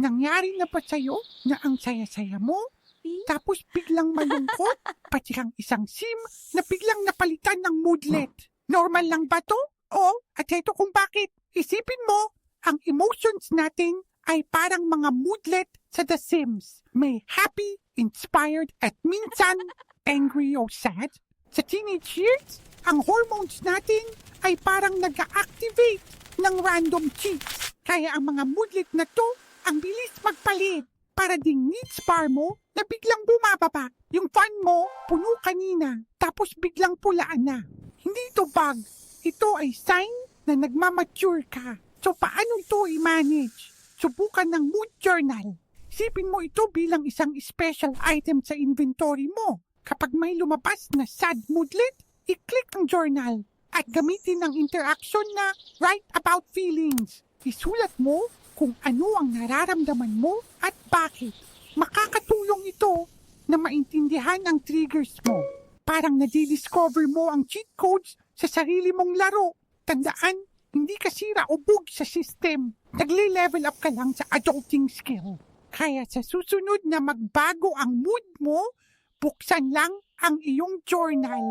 Nangyari na ba sa'yo na ang saya-saya mo? Tapos biglang malungkot, pati kang isang sim na biglang napalitan ng moodlet. Normal lang ba to? Oo, at ito kung bakit. Isipin mo, ang emotions natin ay parang mga moodlet sa The Sims. May happy, inspired, at minsan angry o sad. Sa teenage years, ang hormones natin ay parang nag-activate ng random cheats. Kaya ang mga moodlet na to, ang bilis magpalit. Para ding needs bar mo na biglang bumababa. Yung fun mo, puno kanina, tapos biglang pulaan na. Hindi ito bug. Ito ay sign na nagmamature ka. So paano ito i-manage? Subukan ng mood journal. Isipin mo ito bilang isang special item sa inventory mo. Kapag may lumabas na sad moodlet, i-click ang journal at gamitin ang interaction na write about feelings. Isulat mo kung ano ang nararamdaman mo at bakit. Makakatulong ito na maintindihan ang triggers mo. Parang nadidiscover mo ang cheat codes sa sarili mong laro. Tandaan, hindi ka sira o bug sa system. Nagle-level up ka lang sa adulting skill. Kaya sa susunod na magbago ang mood mo, buksan lang ang iyong journal.